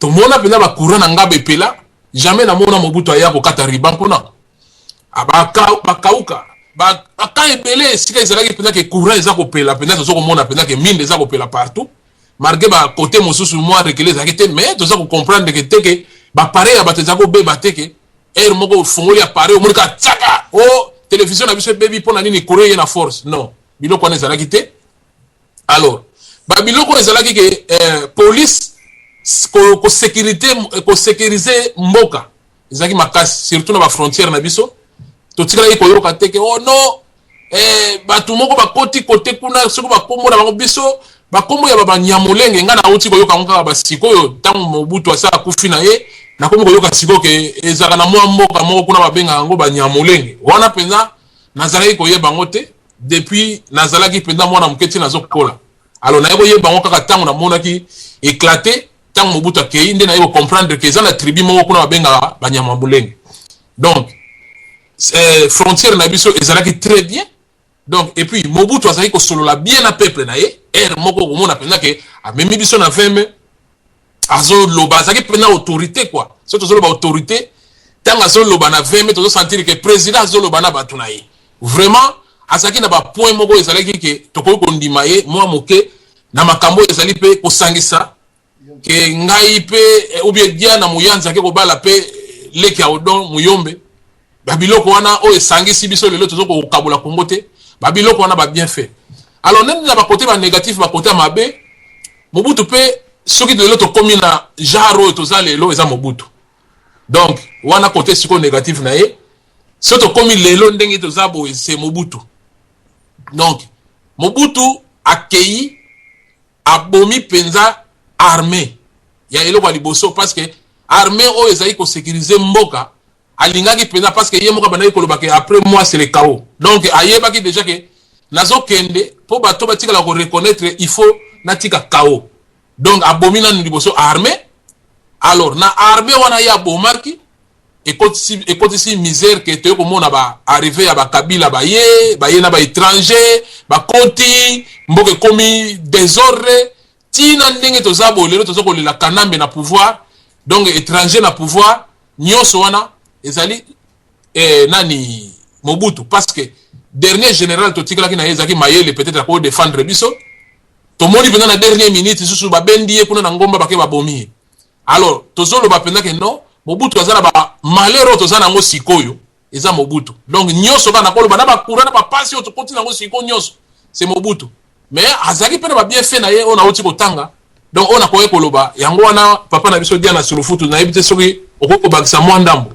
to mona pena ba courant na ngabe pela jamais na mona Mobutu aya ko kata riban pona bakauka aka ebele sika ezalaki pena ke courant eza ko pela pena to ko mona pena ke mine eza ko pela partout marqué ba côté mosusu moi reculer za kete mais to za ko comprendre que teke ba pareil ya bateza ko be bateke er moko fongoli appareil o monika tsaka o télévision na biso baby pona nini courant na force non biloko na ezalaki te alors ba biloko ezalaki ke police ko sécuriser mboka ezalaki makasi surtout na ba frontière na biso to tikala ko yoka teke oh non batu moko bakoti côté kuna soko bakombo na bango biso bakombo ya baba nyamulenge nga na uti ko yoka ngaka ba sikoyo tango Mobutu asa kufi na ye na komi ko yoka siko ke ezaka na mwa mboka moko kuna babenga yango ba nyamulenge wana penza nazalaki ko yeba ngote depuis nazalaki penza mwana muketi nazokola alors na yebo yeba ngo kaka tango na monaki éclater tango Mobutu akei nde na yebo comprendre que za na tribu moko kuna babenga ba nyamulenge donc frontière na biso ezalaki très bien donc et puis Mobutu azalaki ko solola bien na peuple na ye moko ko mona penza ke amemi biso na femme azo loba azalaki penza autorité quoi surtout zo loba autorité tanga zo loba na femme to sentir que président zo loba na batu na ye vraiment azalaki na ba point moko ezalaki ke toko ko ndima ye moi moke na makambo ezali pe ko sangisa ke ngai pe ou bien dia na muyanza ke ko bala pe leki audon muyombe babiloko wana o esangisi biso lelo tozo ko kabula kongote babiloko wana ba bien fait alors nene na ba côté ba négatif ba côté mabe Mobutu pe soki de l'autre komi na jaro toza lelo eza Mobutu donc wana côté siko négatif na ye soto komi lelo ndenge toza bo c'est Mobutu donc Mobutu akei abomi penza armée ya eloko ya liboso parce que armée o ezali ko sécuriser mboka alingaki penza parce que ye moko banaki koloba ke après moi c'est le chaos donc ayebaki déjà que nazo kende po bato batika la ko reconnaître il faut natika chaos donc abomi na liboso armée alors na armée wana ya bomaki et si misère que te ko mona ba arrivé ya ba kabila ba ye na ba étranger ba konti mboke komi désordre tina ndenge to zabo lelo to zoko la kanambe na pouvoir donc étranger na pouvoir nyoso wana ezali nani Mobutu parce que dernier général to tikala ki na ezaki mayele peut-être pour défendre biso to moni pendant la dernière minute susu ba bendiye kuna na ngomba bake ba bomi alors to zolo ba pendant que non Mobutu azala ba malero to zana ngo sikoyo eza Mobutu donc nyoso kana kolo bana ba kurana ba pasi to continue ngo sikoyo nyoso c'est Mobutu mais azaki pena ba bien fait na ye ona oti kotanga donc ona koye koloba yango wana papa na biso dia na sulufutu na ebite soki okoko bakisa mwandambo.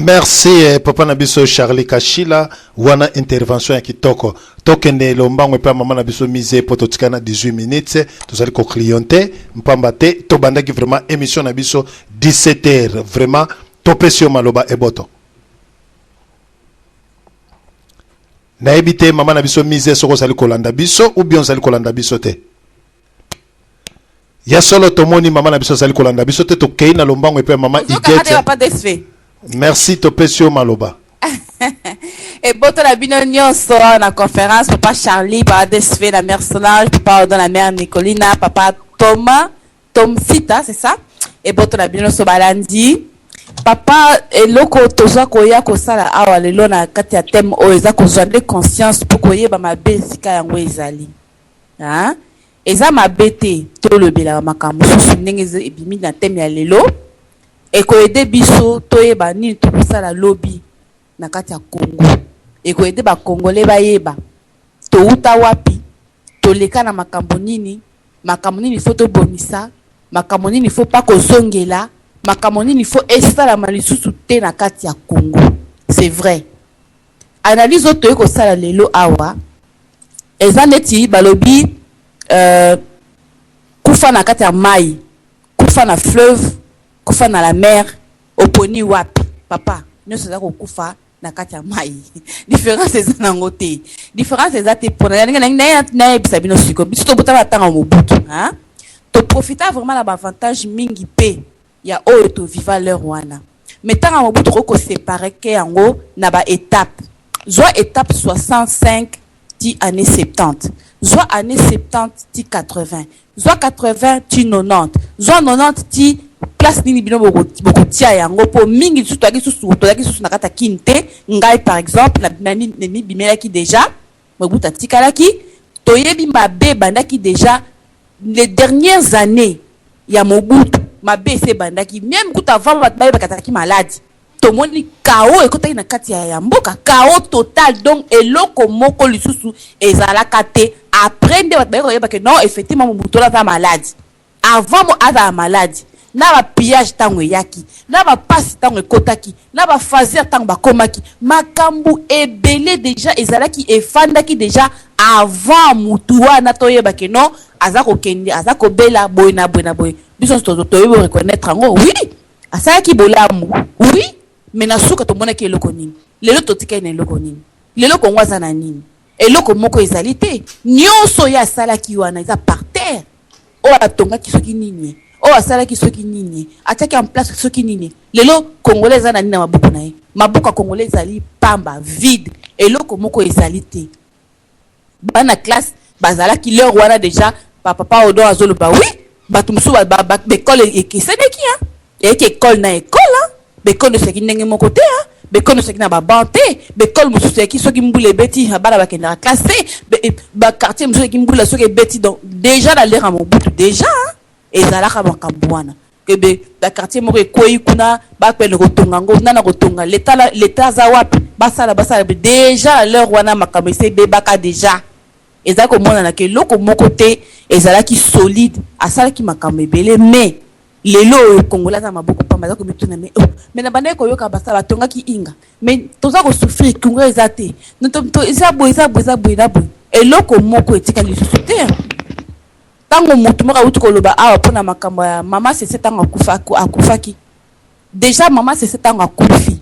Merci papa Nabiso Charlie Kachila wana intervention ya kitoko tokende lombango pe mama Nabiso mise pototikana 18 minutes tozali ko clienter mpamba te to bandaki vraiment émission Nabiso 17h vraiment topesio maloba eboto na ebite mama Nabiso mise soko sali kolanda biso ou bien sali kolanda biso te ya solo tomoni mama Nabiso sali kolanda biso te to keina lombango pe mama igete. Merci Topesio Maloba. Et boto la bino nyonso na conférence papa Charlie papa Desfe la mère Solange papa dans la mère Nicolina papa Thomas Sita c'est ça et boto la bino so balandi papa eloko toza koya ko sala awa lelo na kati ya thème o eza ko zande conscience pour koyeba mabesika yango ezali hein eza mabete to lobela makambo susu ndenge ebimi na thème ya lelo eko ede biso toyeba nini tokusala lobby na kati ya Congo eko ede ba Congolais bayeba to uta wapi to leka na makambo nini faut to bonisa makambo nini faut pas kozongela makambo nini faut esala malisusu te na kati ya Congo c'est vrai analyse oto eko sala lelo awa eza neti balobi kufa na kati ya mai kufa na fleuve kufa na la mer oponi wapi papa nyoso za kufa na kati ya mai différence eza nango te différence eza te pona na ebisa bino siko biso to botala tanga Mobutu hein to profiter vraiment la avantage mingi pe ya oyo to viva leur wana mais tanga Mobutu ko séparer ke yango na ba étape soit étape 65 ti année 70 soit année 70 ti 80 soit 80 ti 90 soit 90 ti place nini bino boko tia yango po mingi susu na kata kinte ngai par exemple na bimela ki déjà Mobutu tikalaki toyebi mabe bandaki déjà les dernières années ya Mobutu mabe se bandaki même kuta avant batbaye bakataki malade to moni kao ekotaki na kati ya mboka kao total donc eloko moko lisusu ezalaka te après nde batbaye koyeba que non effectivement Mobutu la malade avant mo aza malade na ba pillage tango yaki na ba passe tango ekotaki na ba fazer tango bakomaki makambu ebele déjà ezalaki efandaki déjà avant mutuwa na toyeba que non azako kende azako bela boy na boy biso toyebi reconnaître ngo oui asaki bolamu oui mais na suka to mona ki eloko nini lelo totika ina eloko nini lelo kongwaza na nini eloko moko ezali te nyonso ya salaki wana eza par terre o atonga kisoki nini o asala kisoki nini ataki en place kisoki nini lelo congolais za na nini na mabuku na ye mabuku congolais ezali pamba vide eloko moko ezali te bana classe bazalaki leur wana déjà papa odo azoloba oui batu musu ba école ekeseneki hein et que école na école hein bekolo seki ndenge moko te hein bekolo seki na ba bante bekolo musu seki soki mbule beti bana bakenda classé ba quartier musu seki mbula soki beti donc déjà dans l'air à mon bout déjà hein ezalaka makambo wana kebe ba quartier moko ekoyi kuna ba pele kotonga ngo nana kotonga l'état za wapi basala déjà leur wana makambo ese bebaka déjà ezako mona na ke loko moko te ezalaki solide asalaki makambo ebele mais lelo congolais za maboko pamba za ko mituna mais na bana ko yoka basala tongaki inga mais toza ko souffrir congolais za te to eza boy na boy eloko moko etika lisusu te tango mutu moko utu koloba awa pona makambo ya mama sese tango akufaki déjà mama sese tango akufi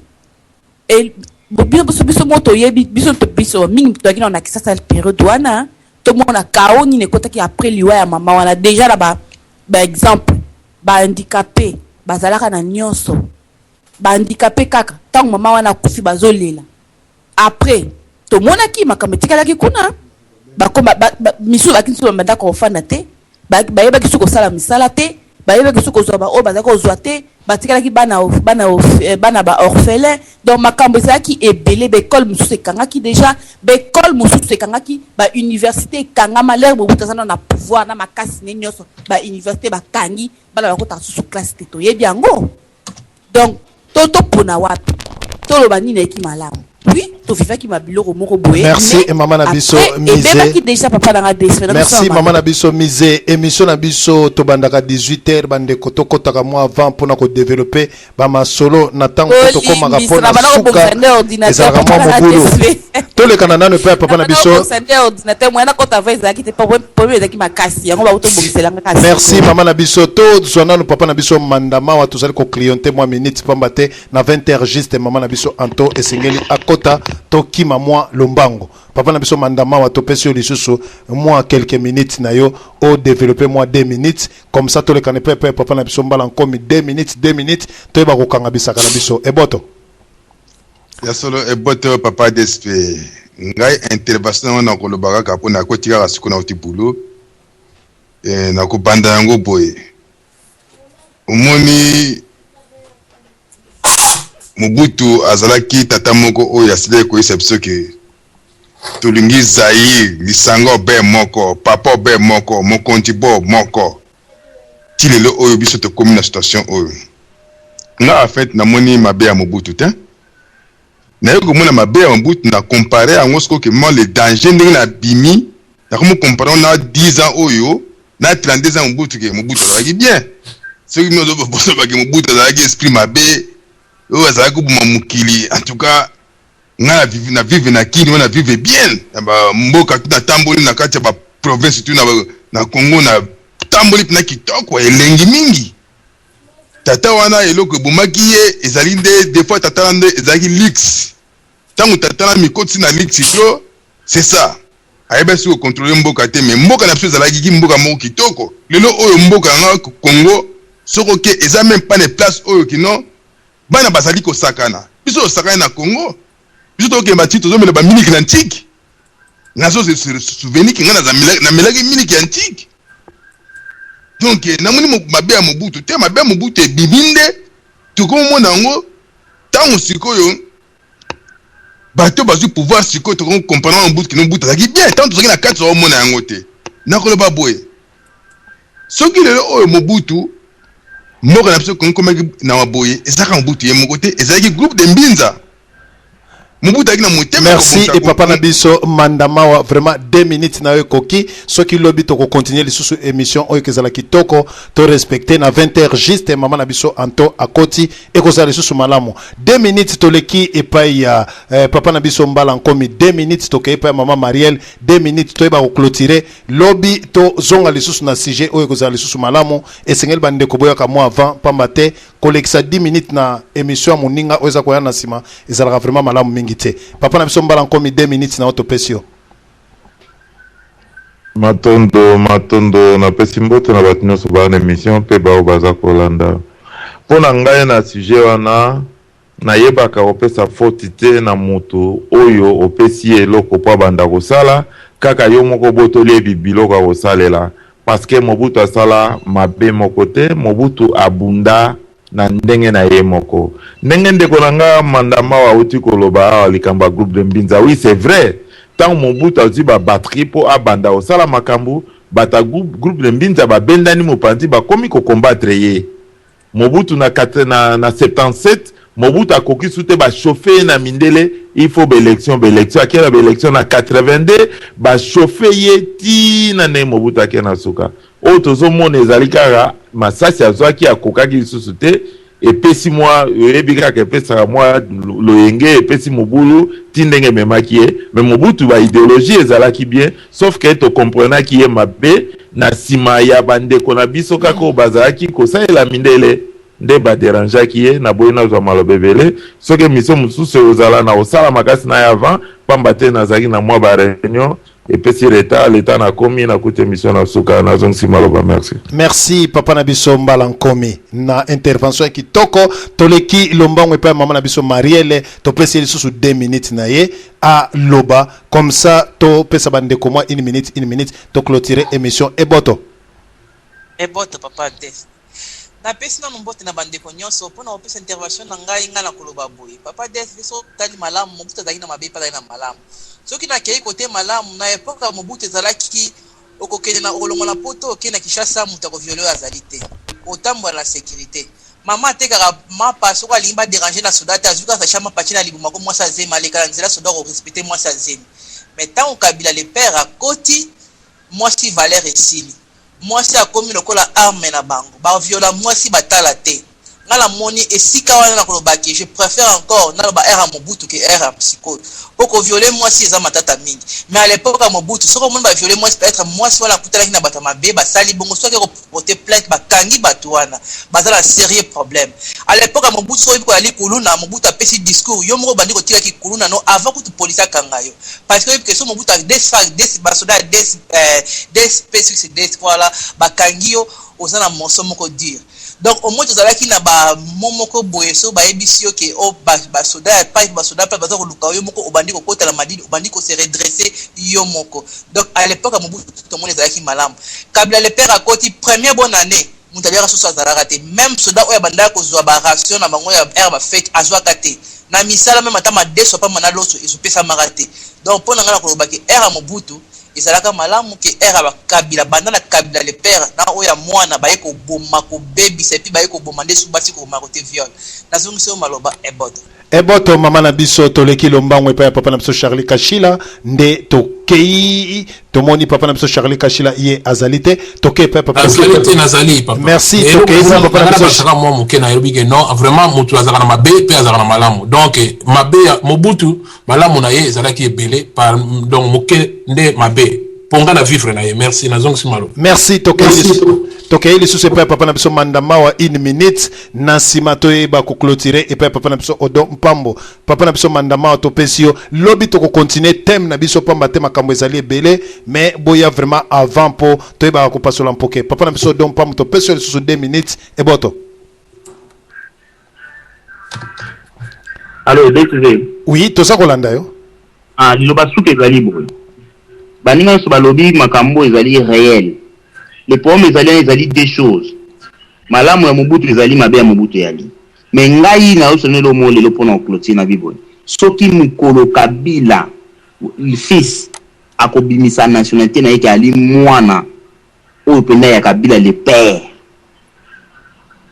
et biso moto yebi biso mingi toki na kisasa période wana to mona kaoni ne kotaki après liwa ya mama wana déjà là ba exemple ba handicapé bazalaka na nyonso ba handicapé kaka tango mama wana akufi bazolela après to mona ki makambo tikalaki kuna bakoma misu bakinso bamanda ko fana te bayeba kisu ko sala misala te bayeba kisu ko zoba o bazaka ozwa te batikalaki bana ba orphelin donc makambo ezalaki ebele bekole mosusu ekangaki déjà bekole mosusu ekangaki ba université ekangama lere Mobutu azana na pouvoir na makasi ne nyonso ba université bakangi bana bakota susu classe te toyebi yango donc toto pona wapi toloba nini eki malamu oui to vivaki mabiloko moko boye merci et maman Nabiso Misé qui déjà papa dans la merci maman Nabiso Misé émission Nabiso to bandaka 18h bande koto kotaka moi avant pour na ko développer ba ma solo na tango to koma ka pona suka ezaka mwa mobulu to le kanana ne papa Nabiso ordinateur moi na kota va ezaki te problème ezaki makasi yango ba uto bomisela makasi merci maman Nabiso to zona no papa Nabiso mandama wa to zali ko clienter moi minute pamba te na 20h juste maman Nabiso anto esengeli akota to kima moi lombango papa na biso mandama wa topesi lisusu moi quelques minutes na yo o développer moi 2 minutes comme ça to le kanepe papa na biso mbala nkomi 2 minutes to ba ko kanga bisaka na biso eboto ya solo eboto papa DSP ngai intervention na ko lobaka ka pona ko tika siku na utibulu na ko banda yango boye umoni Mobutu azalaki tata moko oyo asile ko biso ke tolingi Zaïre lisango be moko papa be moko mokonti bo moko tilelo oyo biso to komi na situation oyo nga en fait na moni mabe ya Mobutu te na yoko mona mabe ya Mobutu na comparer ango sko ke mo le danger ndenge na bimi na komo comparer na 10 ans oyo na 32 ans Mobutu ke Mobutu azalaki bien ce qui nous doit penser que Mobutu azalaki esprit mabe oh ça ko buma mukili en tout cas nga na vivre na kini na vivre bien ba mboka tout na tamboli na kati ba province tout na Congo na tamboli na kitoko elengi mingi tata wana eloko bumaki ye ezali des fois tata nde ezali lix tango tata na mikoti na lix to c'est ça ayeba si ko contrôler mboka te mais mboka na biso ezalaki ki mboka moko kitoko lelo oyo mboka na Congo soko ke eza même pas les places oyo kino bana bazali ko sakana biso sakana na Congo biso to ke mati to zomela ba miniki antique nazo se souvenir ki ngana na melaki miniki antique Donc namoni mabe ya Mobutu te mabe ya Mobutu ebiminde tokomona ngo tango sikoyo bato bazu pouvoir sikoyo tokom comprendre Mobutu ki Mobutu azaki bien tant tozaki na kati omona yango te nakoloba boye soki lelo oyo Mobutu moko na biso komaki na maboye ezaka Mobutu ye moko te ezalaki groupe de Mbinza. Merci et papa Nabiso Mandamawa vraiment 2 minutes na koki ce qui lobi to continuer les sous émission oyo kezala kitoko to respecter na 20h juste maman Nabiso Anto akoti et kozala sous malamu 2 minutes to leki et pa ya papa Nabiso Mbala nkomi 2 minutes to ke pa maman Marielle 2 minutes to ba clôturer lobby to zonga les sous na sujet oyo kozala les sous malamu et sengel bande ko boya ka moi avant pambate kolekisa 10 minutes na émission moninga oza ko yana sima ezala vraiment malamu mingi. Papa na biso mbala nkomi 2 minutes na autopesio. Matondo na pesi mboto na bato nyonso ba na émission pe ba baza kolanda. Pona ngai na sujet wana na yebaka opesa faute te na moto oyo opesi eloko po banda kosala kaka yo moko botoli biloko kosalela parce que Mobutu asala mabe moko te Mobutu abunda na ndenge na ye moko ndenge ndeko nanga mandama wa uti koloba alikamba groupe de Mbinza. Oui c'est vrai tant Mobutu azi ba batterie po abanda osala makambu bata groupe de Mbinza ba bendani mopanzi ba komi ko combattre ye Mobutu na 77 Mobutu akoki soute ba chauffer na mindele il faut élection akela élection na 82 ba chauffer ye ti na ne Mobutu akena suka o tozo mona ezali kaka masasi azwaki akokaki lisusu te epesi mwa ebika ke pesa mwa loyenge epesi mobulu ti ndenge memaki ye mais Mobutu ba idéologie ezalaki bien sauf que to comprendre ki ye mabe na sima ya bandeko na biso kako bazalaki kosalela mindele nde ba déranger ki ye na boyina zo malobebele soki mission mususu ozala na osala makasi na avant pamba te nazaki na mwa ba réunion et puis l'état na komi na koute mission na suka na zone simaloba. Merci. Merci papa Nabiso Mbala nkomi na intervention ki toko toleki lombango pe maman Nabiso Marielle to pesi sous 2 minutes na ye a loba comme ça to pesa bande ko moi 1 minute to clôturer émission eboto papa Des na pesi na mbote na bande ko nyonso pona opesa intervention na ngai ngala koloba boy papa Des biso tali malamu Mobutu azali na mabe pala na malamu soki na kei kote malamu na epoka Mobutu ezalaki okokende na olongola poto okende na Kinshasa mutu akoviole azali te otambola na sécurité mama tekaka mapa soko alimba déranger na soda te azuka sa chama pachina libuma ko mwasa zemi aleka nzela soda ko respecter mwasa zemi mais tant Kabila le père a koti mwasi valeur esili mwasi akomi lokola arme na bango ba viola mwasi batala te ngala moni esika wana na kolobaki je préfère encore na ba era Mobutu que era psycho poko violer moi si eza matata mingi mais à l'époque à Mobutu soko moni ba violer moi peut-être moi si wala kutala kina bata mabe ba sali bongo soki ko porter plainte ba kangi batu wana bazala sérieux problème à l'époque à Mobutu so ko ali kuluna Mobutu apesi discours yo moko bandi ko tika ki kuluna no avant que tu police kanga yo parce que so Mobutu a des basoda des spécifiques des voilà ba kangi yo osana monso moko dire. Donc au moins tu as qui na ba momoko boyeso ba ebisio ke o ba soda pa ba soda pa baza ko luka yo moko obandi ko kota la madini obandi ko se redresser yo moko. Donc à l'époque à Mobutu tout le monde ezala ki malamu Kabila le père à côté première bonne année mutaliaka so azala raté même soda oya banda ko zwa ba ration na bango ya ba fête azwa kate na misala même atama deso pa mana loso ezopesa maraté. Donc pona ngala ko lobaki era Mobutu ezalaka malamu ke era ba Kabila banda na Kabila le père na oya mwana ba yeko boma ko baby c'est puis ba yeko boma ndesu basi ko makote viol na zongi so maloba eboto mama na biso toleki lombango epa ya papa na biso Charlie Kashila nde tokei tomoni papa na biso Charlie Kashila ye azalite toke papa azalite nazali papa merci tokei za papa na biso chaka mo mukena yobi ke non vraiment mutu azaka na mabe pe azaka na malamu donc mabe ya Mobutu malamu na ye ezalaki ebele par donc muke nde mabe ponga na vivre na ye merci na zongi simalo merci tokei les sous papa na biso Mandamawa 1 minute na sima to ba ko clôturer et papa na biso Odo Mpambo papa na biso Mandamawa to pesio lobby to ko continuer thème na biso pamba thème makambo ezali ebele mais boya vraiment avant po to ba ko pasola mpoke papa na biso Odo Mpambo to pesio les sous 2 minutes et boto alors détruire oui to ça kolanda yo liloba suke ezali boye baninga so balobi makambo ezali réel Le problème ezali deux choses. Malamu ya Mobutu ezali mabe ya Mobutu yali. Mais ngai na osonelo mo lelo pona clôture na biboni. Soki mukolo Kabila le fils akobimisa nationalité na yeke ali mwana oyo penda ya Kabila le père.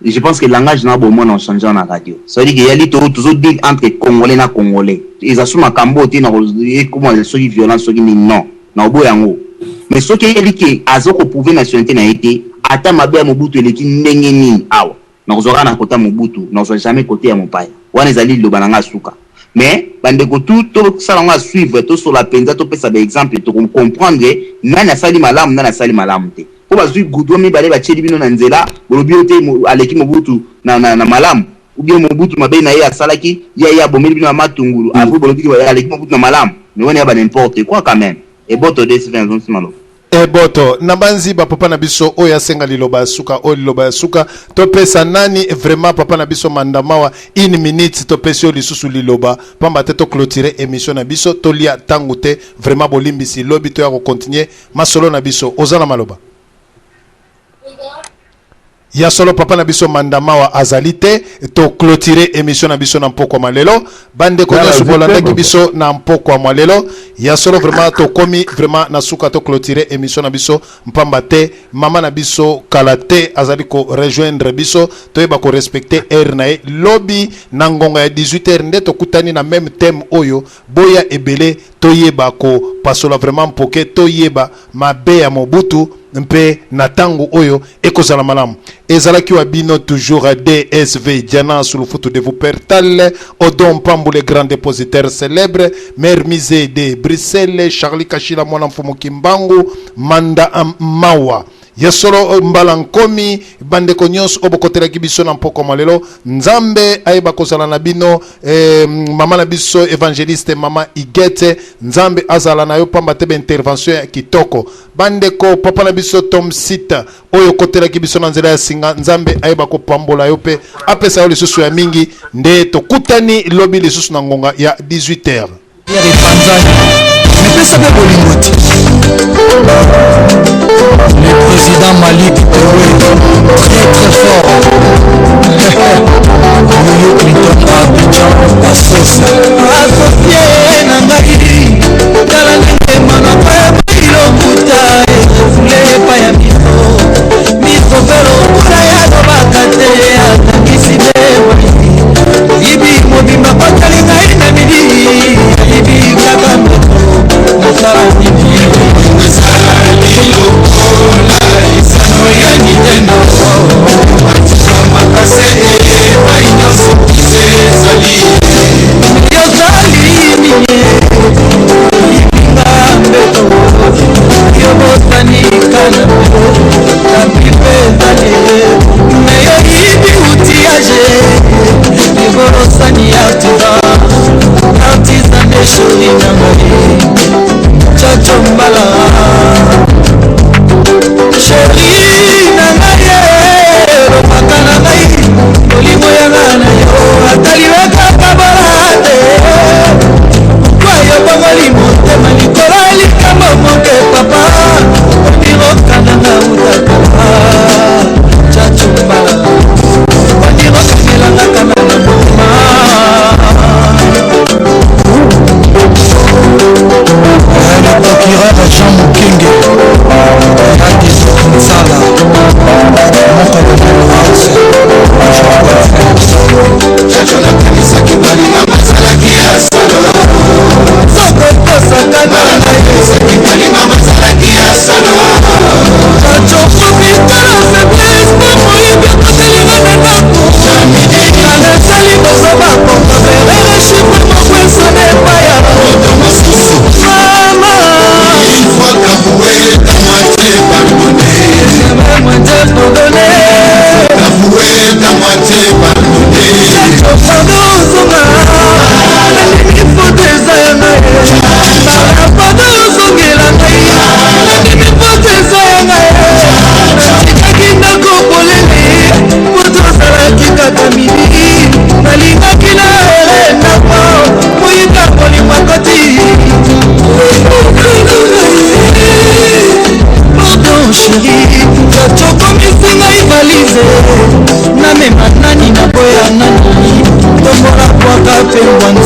Je pense que le langage n'a pas bon changé en radio. Ça veut dire qu'il y a toujours dit entre Congolais et Congolais. Ils assument Cambodge, comment ils sont violents, non. Mais ce qui est dit que Azoko pouvait nationalité n'a été, ata mabe ya Mobutu eleki ndenge nini awa. Na kozora na kota Mobutu, na kozora jamais côté ya Mopaya. Wana ezali lo bananga suka. Mais bandeko tout ça on va suivre tout sur la penza to pesa ba exemple to comprendre nani asali malamu nani asali malamu te. Ko bazui gudo mi bale ba chedi bino na nzela bolobi ote aleki Mobutu na malamu ou bien Mobutu mabe na ye asalaki ya bomeli bino na matungulu après bolobi aleki Mobutu na malamu mais on ya ba n'importe quoi quand même et boto de Sylvain Zonsimalo boto nabanzi ba papa na biso oya senga liloba suka o liloba suka to pesa nani vraiment papa na biso mandamawa 1 minute to pesa lisusu liloba pamba te to clôturer émission na biso to lia tangute vraiment bolimbisi lobi to ya ko continuer masolo na biso ozana maloba ya solo papa na biso mandamawa azalite to clôturer émission na biso na mpoko malelo bande ko nyoso bolanda ki biso na mpoko malelo ya solo vraiment to komi vraiment na suka to clôturer émission na biso mpamba te mama na biso kalate azali ko rejoindre biso to yeba ko respecter heure na lobby na ngonga ya 18h nde to kutani na même thème oyo boya ebele to yeba ko pasola vraiment mpoke to yeba mabe ya Mobutu mpe na tango oyo ekozala malamu ezalaki wa bino toujours à DSV Diana sous le photo de vous pertal Odon Pambu le grand dépositaire célèbre maire misé de Bruxelles Charlie Kachila mwana mfumu Kimbangu Manda Mawa Yasolo mbalankomi bande konyos obokotela kibiso na mpoko malelo nzambe aiba kozala na bino mama na biso évangéliste mama Igete nzambe azala na yo pamba te intervention ya kitoko bande ko papa na biso Tom Sita oyo kotela kibiso na nzela ya singa nzambe aiba ko pambola yo pe apesa yo lisusu ya mingi nde to kutani lobi lisusu na ngonga ya 18h le président Malik Touré, très très fort. Yoyo Clinton à Abidjan, à Sosa. Associé Nangaïdi, Tala Nemana Paya Kuta, et Paya Miso, Miso Velo, Kuraya Bakate, Atakisi de Ibi Mobimba Patalinga Inamidi, Ibi Kagamoto, Mosara Nidi. Chérie motema